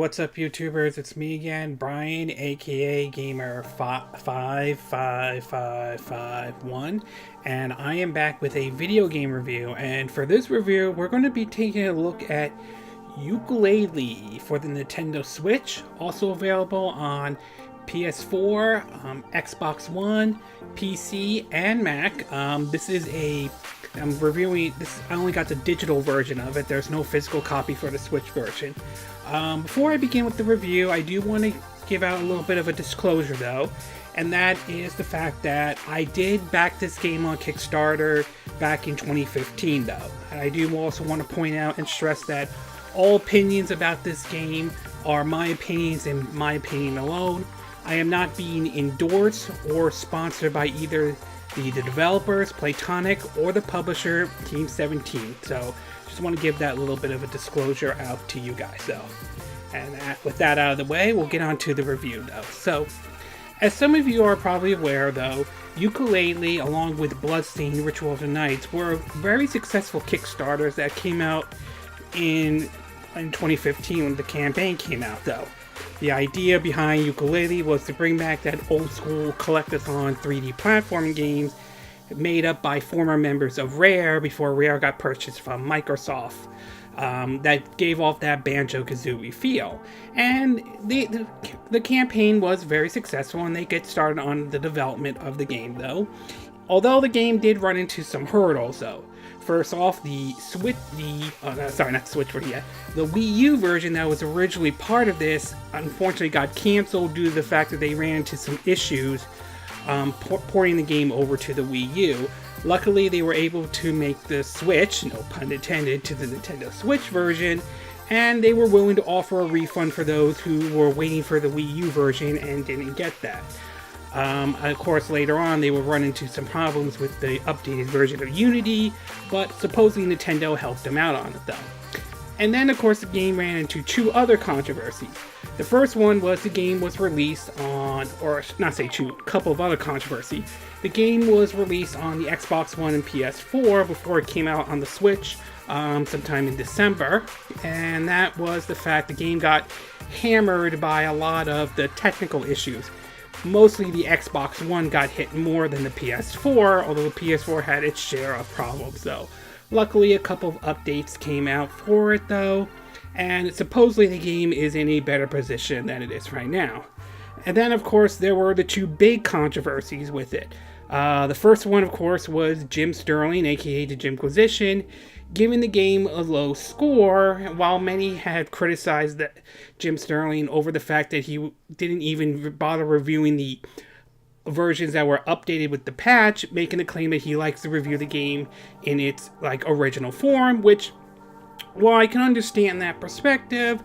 what's up YouTubers? It's me again, Brian, aka Gamer55551, and I am back with a video game review. And for this review, we're going to be taking a look at Yooka-Laylee for the Nintendo Switch, also available on PS4, Xbox One, PC, and Mac. I'm reviewing this. I only got the digital version of it. There's no physical copy for the Switch version. Before I begin with the review, I do want to give out a little bit of a disclosure though, and that is the fact that I did back this game on Kickstarter back in 2015 though. And I do also want to point out and stress that all opinions about this game are my opinions and my opinion alone. I am not being endorsed or sponsored by either the developers, Playtonic, or the publisher, Team 17. So, just want to give that little bit of a disclosure out to you guys, though. And with that out of the way, we'll get on to the review, though. So, as some of you are probably aware, though, Yooka-Laylee, along with Bloodstained Ritual of the Nights, were very successful Kickstarters that came out in 2015 when the campaign came out, though. The idea behind Yooka-Laylee was to bring back that old school collectathon 3D platforming games made up by former members of Rare before Rare got purchased from Microsoft. That gave off that Banjo-Kazooie feel. And the campaign was very successful and they get started on the development of the game though. Although the game did run into some hurdles though. First off, the Wii U version that was originally part of this unfortunately got canceled due to the fact that they ran into some issues porting the game over to the Wii U. Luckily, they were able to make the Switch, no pun intended, to the Nintendo Switch version, and they were willing to offer a refund for those who were waiting for the Wii U version and didn't get that. Of course, later on, they would run into some problems with the updated version of Unity, but supposedly Nintendo helped them out on it, though. And then, of course, the game ran into two other controversies. The first one was the game was released on, or not say two, a couple of other controversy. The game was released on the Xbox One and PS4 before it came out on the Switch sometime in December, and that was the fact the game got hammered by a lot of the technical issues. Mostly the Xbox One got hit more than the PS4, although the PS4 had its share of problems though. Luckily, a couple of updates came out for it though, and supposedly the game is in a better position than it is right now. And then of course there were the two big controversies with it. The first one of course was Jim Sterling, aka the Jimquisition, giving the game a low score, while many had criticized Jim Sterling over the fact that he didn't even bother reviewing the versions that were updated with the patch, making the claim that he likes to review the game in its original form, which, while I can understand that perspective,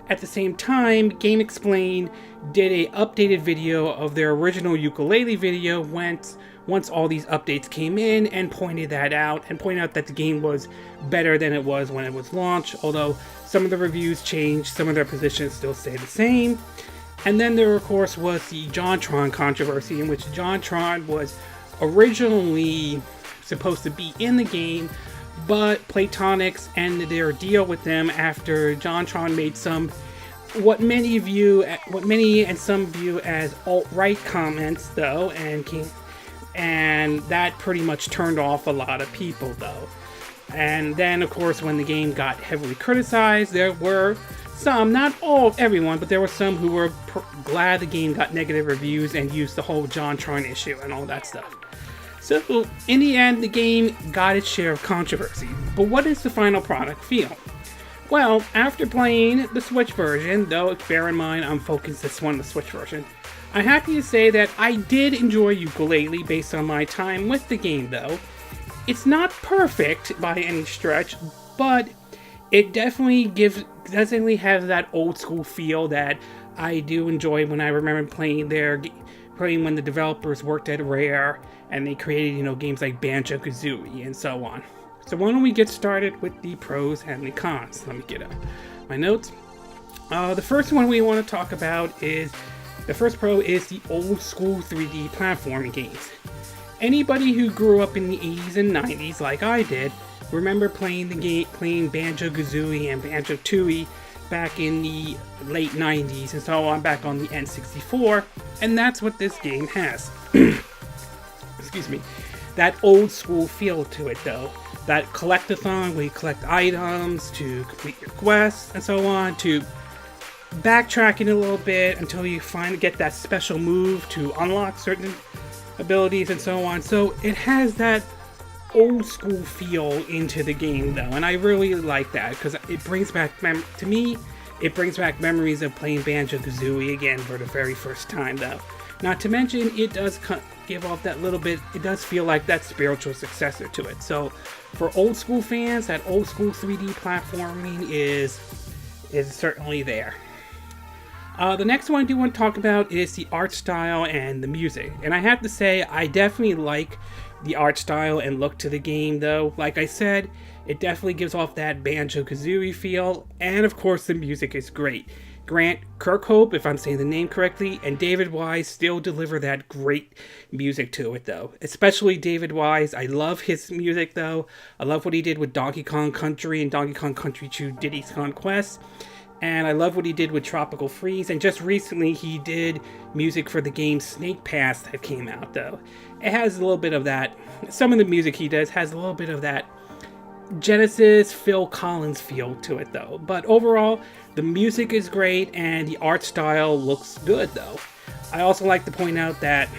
at the same time, Game Explained did a updated video of their original Yooka-Laylee video once all these updates came in and pointed out that the game was better than it was when it was launched, although some of the reviews changed, some of their positions still stay the same. And then there of course was the JonTron controversy, in which JonTron was originally supposed to be in the game, but Playtonics ended their deal with them after JonTron made what many and some view as alt-right comments though, and that pretty much turned off a lot of people though. And then of course when the game got heavily criticized, there were some, not everyone, but there were some who were glad the game got negative reviews and used the whole JonTron issue and all that stuff. So in the end, the game got its share of controversy. But what is the final product feel? Well, after playing the Switch version, though bear in mind I'm focused this one on the Switch version, I'm happy to say that I did enjoy Yooka-Laylee based on my time with the game though. It's not perfect by any stretch, but it definitely has that old school feel that I do enjoy when I remember playing when the developers worked at Rare and they created, games like Banjo-Kazooie and so on. So why don't we get started with the pros and the cons. Let me get my notes. The first one we want to talk about is, the first pro is the old school 3D platforming games. Anybody who grew up in the 80s and 90s like I did remember playing Banjo-Kazooie and Banjo-Tooie back in the late 90s and so on, back on the N64, and that's what this game has. Excuse me. That old school feel to it, though. That collectathon where you collect items to complete your quests and so on, to backtracking a little bit until you finally get that special move to unlock certain abilities and so on. So it has that old school feel into the game, though, and I really like that because it brings back, to me, it brings back memories of playing Banjo-Kazooie again for the very first time, though. Not to mention, it does give off that little bit, it does feel like that spiritual successor to it. So for old school fans, that old school 3D platforming is certainly there. The next one I do want to talk about is the art style and the music. And I have to say, I definitely like the art style and look to the game, though. Like I said, it definitely gives off that Banjo-Kazooie feel, and of course the music is great. Grant Kirkhope, if I'm saying the name correctly, and David Wise still deliver that great music to it, though. Especially David Wise. I love his music, though. I love what he did with Donkey Kong Country and Donkey Kong Country 2 Diddy's Kong Quest. And I love what he did with Tropical Freeze. And just recently, he did music for the game Snake Pass that came out, though. It has a little bit of that. Some of the music he does has a little bit of that Genesis Phil Collins feel to it, though. But overall, the music is great and the art style looks good, though. I also like to point out that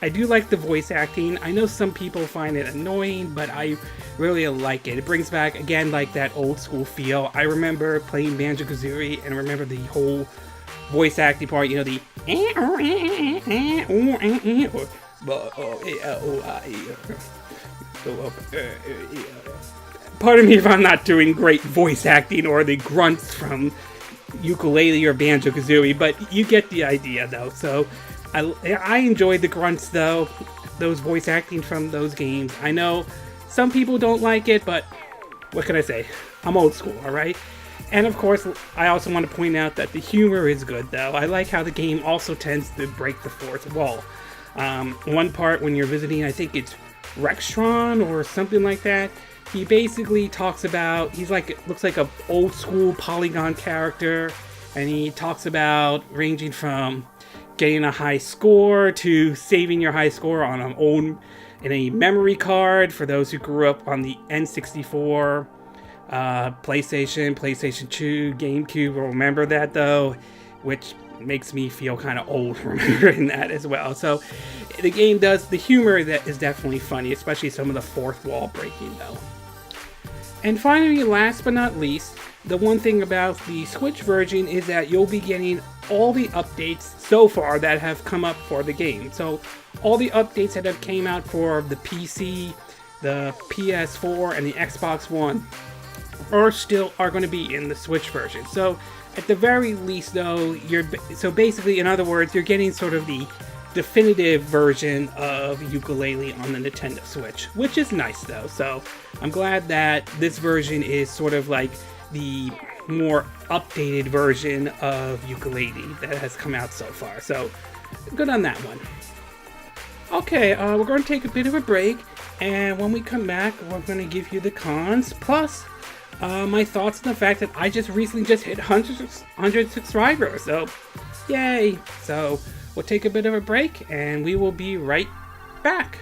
I do like the voice acting. I know some people find it annoying, but I really like it. It brings back, again, like that old school feel. I remember playing Banjo-Kazooie and remember the whole voice acting part, you know, the pardon me if I'm not doing great voice acting or the grunts from Yooka-Layee or Banjo-Kazooie, but you get the idea, though. So I enjoyed the grunts, though, those voice acting from those games. I know some people don't like it, but what can I say? I'm old school, alright? And of course, I also want to point out that the humor is good, though. I like how the game also tends to break the fourth wall. One part when you're visiting, I think it's Rextron or something like that, he basically talks about, he's like, looks like a old school Polygon character, and he talks about ranging from getting a high score to saving your high score on in a memory card for those who grew up on the N64, PlayStation 2, GameCube will remember that, though, which makes me feel kind of old remembering that as well. So the game does, the humor that is definitely funny, especially some of the fourth wall breaking, though. And finally, last but not least, the one thing about the Switch version is that you'll be getting all the updates so far that have come up for the game. So all the updates that have came out for the PC, the PS4, and the Xbox One are going to be in the Switch version. So at the very least, though, so basically, in other words, you're getting sort of the definitive version of Yooka-Laylee on the Nintendo Switch, which is nice, though. So I'm glad that this version is sort of like the more updated version of Yooka-Laylee that has come out so far. So good on that one. Okay, we're going to take a bit of a break, and when we come back, we're going to give you the cons, plus my thoughts on the fact that I just recently hit 100 subscribers, so yay! So we'll take a bit of a break, and we will be right back.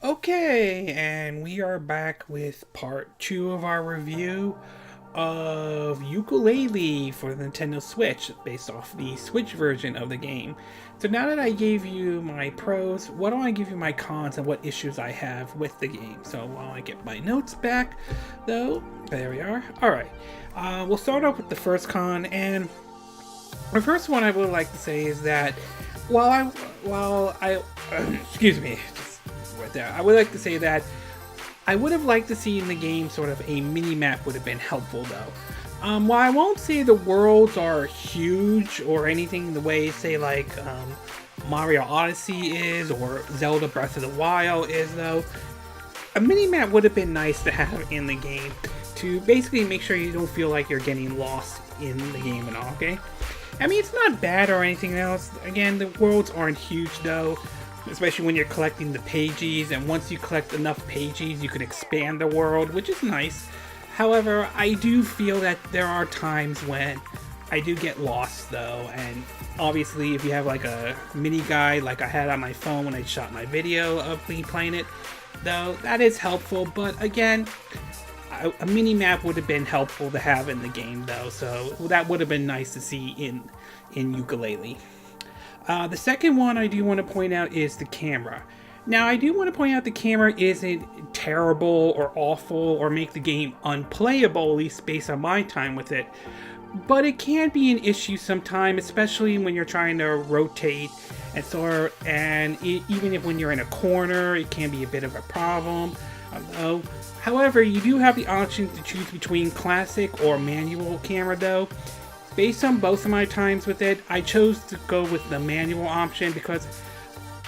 Okay, and we are back with part 2 of our review of Yooka-Laylee for the Nintendo Switch, based off the Switch version of the game. So now that I gave you my pros, why don't I give you my cons and what issues I have with the game. So while I get my notes back, though, there we are. Alright, we'll start off with the first con, and the first one I would like to say is that while I excuse me, there. I would like to say that I would have liked to see in the game sort of a mini-map would have been helpful, though. While I won't say the worlds are huge or anything the way, say, like Mario Odyssey is or Zelda Breath of the Wild is, though, a mini-map would have been nice to have in the game to basically make sure you don't feel like you're getting lost in the game at all, okay? I mean, it's not bad or anything else. Again, the worlds aren't huge though, especially when you're collecting the pages, and once you collect enough pages, you can expand the world, which is nice. However, I do feel that there are times when I do get lost though, and obviously if you have like a mini guide like I had on my phone when I shot my video of me playing it, though, that is helpful, but again, a mini map would have been helpful to have in the game though, so that would have been nice to see in Yooka-Laylee. The second one I do want to point out is the camera. Now, I do want to point out the camera isn't terrible or awful or make the game unplayable, at least based on my time with it, but it can be an issue sometimes, especially when you're trying to rotate and even if when you're in a corner, it can be a bit of a problem. However, you do have the option to choose between classic or manual camera though. Based on both of my times with it, I chose to go with the manual option because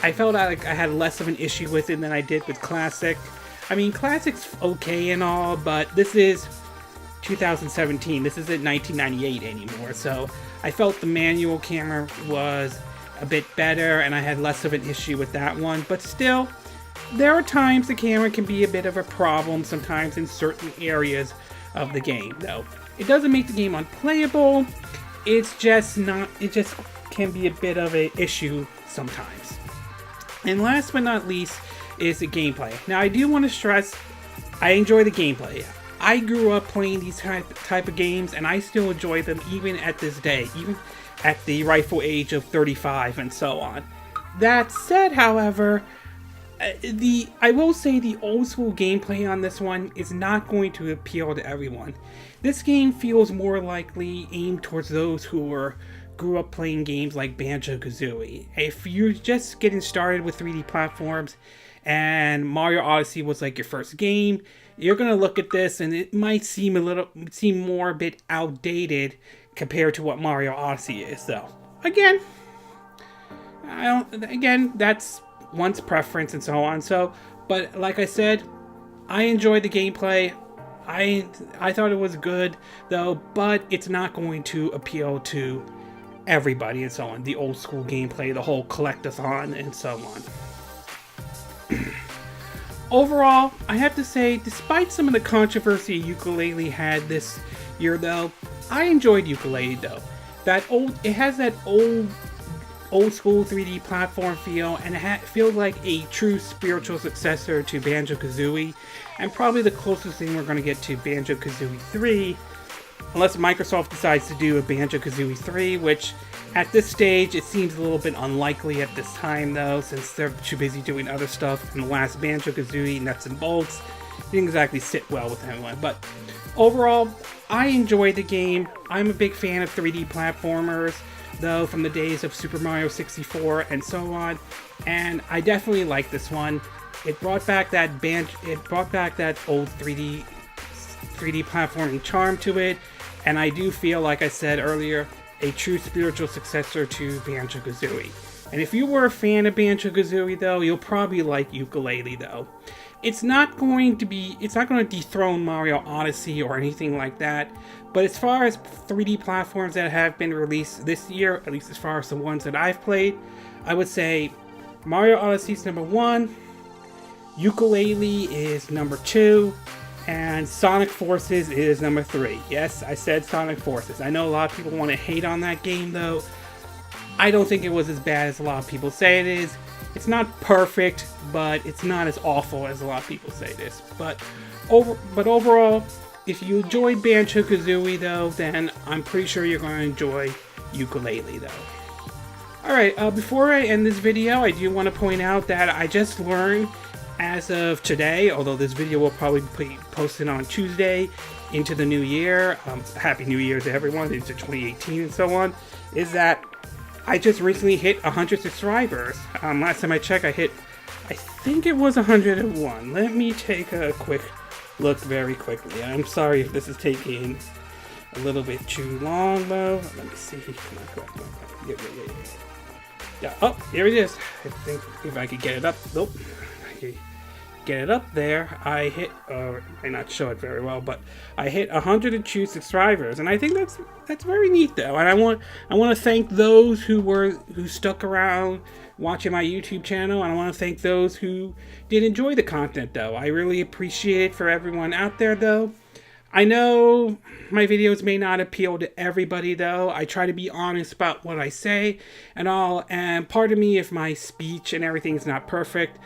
I felt like I had less of an issue with it than I did with classic. I mean, classic's okay and all, but this is 2017. This isn't 1998 anymore, so I felt the manual camera was a bit better and I had less of an issue with that one, but still, there are times the camera can be a bit of a problem sometimes in certain areas of the game, though. It doesn't make the game unplayable, it just can be a bit of an issue sometimes. And last but not least is the gameplay. Now I do want to stress, I enjoy the gameplay. I grew up playing these type of games and I still enjoy them even at this day, even at the rightful age of 35 and so on. That said, however, I will say the old school gameplay on this one is not going to appeal to everyone. This game feels more likely aimed towards those who grew up playing games like Banjo-Kazooie. If you're just getting started with 3D platforms and Mario Odyssey was like your first game, you're gonna look at this and it might seem a bit outdated compared to what Mario Odyssey is. So again, that's one's preference and so on. So, but like I said, I enjoyed the gameplay. I thought it was good though, but it's not going to appeal to everybody and so on. The old school gameplay, the whole collectathon and so on. Overall, I have to say, despite some of the controversy Yooka-Laylee had this year though, I enjoyed Yooka-Laylee though. It has that old school 3D platform feel, and it feels like a true spiritual successor to Banjo-Kazooie, and probably the closest thing we're going to get to Banjo-Kazooie 3, unless Microsoft decides to do a Banjo-Kazooie 3, which at this stage it seems a little bit unlikely at this time though, since they're too busy doing other stuff, and the last Banjo-Kazooie nuts and bolts didn't exactly sit well with anyone. But overall, I enjoyed the game. I'm a big fan of 3D platformers though, from the days of Super Mario 64 and so on, and I definitely like this one. It brought back that old 3D platforming charm to it, and I do feel, like I said earlier, a true spiritual successor to Banjo-Kazooie. And if you were a fan of Banjo-Kazooie though, you'll probably like Yooka-Laylee though. It's not going to dethrone Mario Odyssey or anything like that, but as far as 3D platforms that have been released this year, at least as far as the ones that I've played, I would say Mario Odyssey is number 1, Yooka-Laylee is number 2, and Sonic Forces is number 3. Yes, I said Sonic Forces. I know a lot of people want to hate on that game though. I don't think it was as bad as a lot of people say it is. It's not perfect, but it's not as awful as a lot of people say it is. But overall, if you enjoyed Banjo-Kazooie though, then I'm pretty sure you're going to enjoy Yooka-Laylee though. Alright, before I end this video, I do want to point out that I just learned as of today, although this video will probably be posted on Tuesday into the new year, Happy New Year to everyone, into 2018 and so on, is that I just recently hit 100 subscribers. Last time I checked, I think it was 101. Let me take a quick look very quickly. I'm sorry if this is taking a little bit too long, though. Let me see. Come on. Yeah, oh, here it is. I think if I could get it up. Nope. get it up there, I hit, I may not show it very well, but I hit 102 subscribers, and I think that's very neat though. And I want to thank those who stuck around watching my YouTube channel, and I want to thank those who did enjoy the content though. I really appreciate it for everyone out there though. I know my videos may not appeal to everybody though. I try to be honest about what I say and all, and pardon me if my speech and everything's not perfect.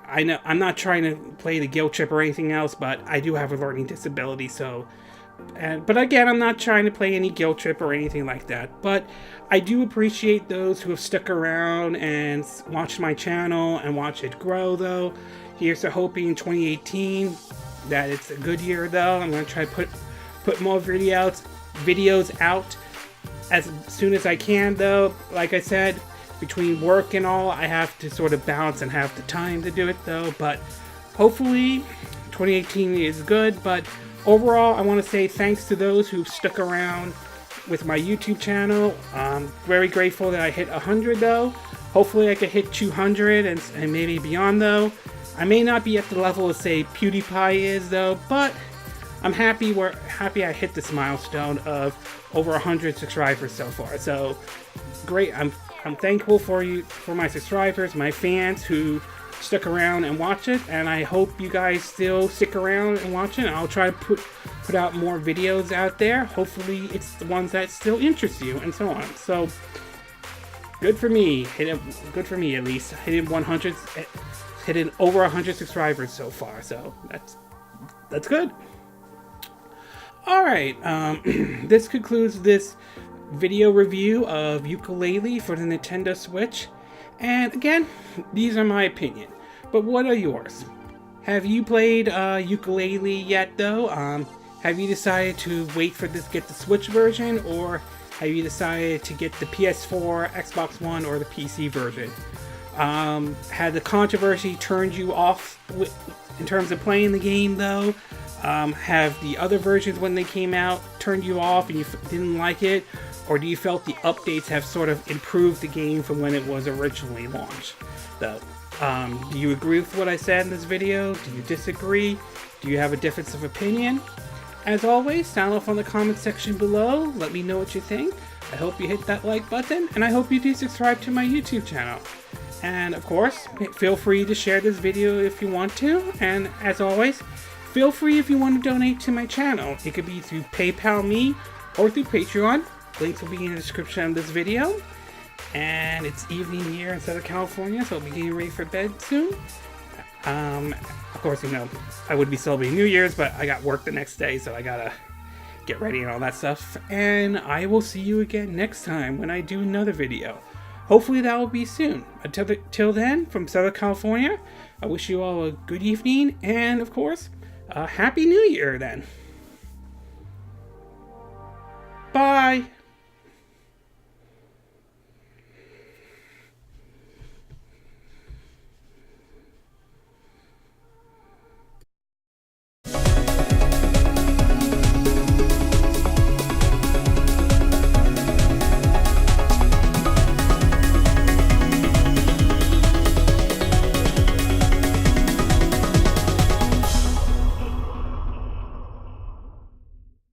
I know I'm not trying to play the guilt trip or anything else, but I do have a learning disability, so... but again, I'm not trying to play any guilt trip or anything like that. But I do appreciate those who have stuck around and watched my channel and watched it grow though. Here's to hoping in 2018 that it's a good year though. I'm going to try to put more videos out as soon as I can though. Like I said, between work and all, I have to sort of balance and have the time to do it though. But hopefully 2018 is good. But overall, I want to say thanks to those who've stuck around with my YouTube channel. I'm very grateful that I hit 100 though. Hopefully I could hit 200 and maybe beyond though. I may not be at the level of say PewDiePie is though, but I'm happy I hit this milestone of over 100 subscribers so far. So great. I'm thankful for my subscribers, my fans who stuck around and watch it, and I hope you guys still stick around and watch it. I'll try to put out more videos out there. Hopefully it's the ones that still interest you and so on. So good for me. Good for me at least. Hitting over 100 subscribers so far. So that's good. All right. This concludes this video review of Yooka-Laylee for the Nintendo Switch. And again, these are my opinion, but what are yours? Have you played Yooka-Laylee yet though? Have you decided to wait for this, get the Switch version, or have you decided to get the PS4, Xbox One, or the PC version? Had the controversy turned you off in terms of playing the game though? Have the other versions when they came out turned you off and you didn't like it? Or do you felt the updates have sort of improved the game from when it was originally launched though? Do you agree with what I said in this video? Do you disagree? Do you have a difference of opinion? As always, sound off on the comment section below. Let me know what you think. I hope you hit that like button, and I hope you do subscribe to my YouTube channel. And of course, feel free to share this video if you want to. And as always, feel free if you want to donate to my channel. It could be through PayPal me or through Patreon. Links will be in the description of this video. And it's evening here in Southern California, so I'll be getting ready for bed soon. Of course, you know, I would be celebrating New Year's, but I got work the next day, so I gotta get ready and all that stuff. And I will see you again next time when I do another video. Hopefully that will be soon. Until then, from Southern California, I wish you all a good evening, and of course, a Happy New Year then. Bye!